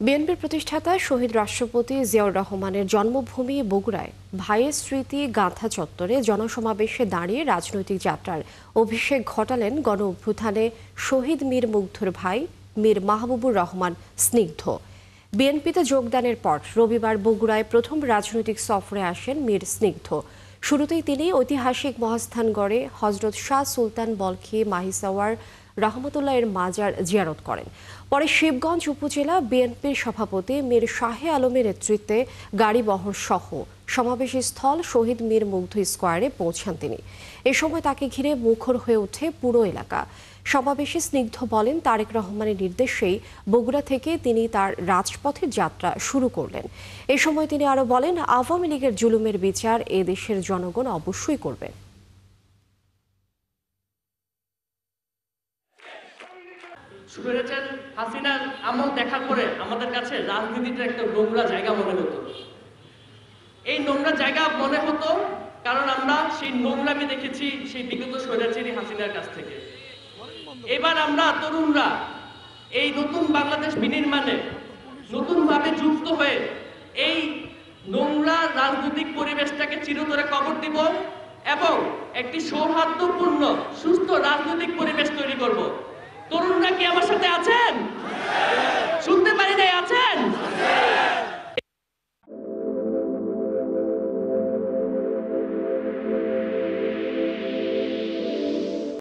বিএনপির প্রতিষ্ঠাতা শহীদ রাষ্ট্রপতি জিয়াউর রহমানের জন্মভূমি বগুড়ায় ভাইয়ের স্মৃতি গাঁথা চত্বরে জনসমাবেশে দাঁড়িয়ে রাজনৈতিক যাত্রার অভিষেক ঘটালেন গণ অভ্যুত্থানে শহীদ মীর মুগ্ধর ভাই মীর মাহবুবুর রহমান স্নিগ্ধ। বিএনপিতে যোগদানের পর রবিবার বগুড়ায় প্রথম রাজনৈতিক সফরে আসেন মীর স্নিগ্ধ। শুরুতেই তিনি ঐতিহাসিক মহাস্থানগড়ে হজরত শাহ সুলতান বলখি মাহিসাওয়ার রহমতুল্লাহ এর মাজার জিয়ারত করেন। পরে শিবগঞ্জ উপজেলা বিএনপির সভাপতি মীর শাহে আলমের নেতৃত্বে গাড়িবহর সহ সমাবেশ স্থল শহীদ মীর মুগ্ধ স্কোয়ারে পৌঁছান তিনি। এ সময় তাকে ঘিরে মুখর হয়ে ওঠে পুরো এলাকা। সমাবেশে স্নিগ্ধ বলেন, তারেক রহমানের নির্দেশেই বগুড়া থেকে তিনি তার রাজপথের যাত্রা শুরু করলেন। এ সময় তিনি আরো বলেন, আওয়ামী লীগের জুলুমের বিচার এ দেশের জনগণ অবশ্যই করবেন। স্বৈরাচার হাসিনার আমল দেখার পরে আমাদের কাছে রাজনীতিটা একটা নোংরা জায়গা মনে হতো। এই নোংরা জায়গা মনে হতো কারণ আমরা সেই নোংরামি দেখেছি সেই বিগত স্বৈরাচারী হাসিনার কাছ থেকে। এবার আমরা তরুণরা এই নতুন বাংলাদেশ বিনির্মাণে নতুনভাবে যুক্ত হয়ে এই নোংরা রাজনৈতিক পরিবেশটাকে চিরতরে কবর দিব এবং একটি সৌহার্দ্যপূর্ণ সুস্থ রাজনৈতিক পরিবেশ তৈরি করব। তরুণরা কি আমার সাথে আছেন?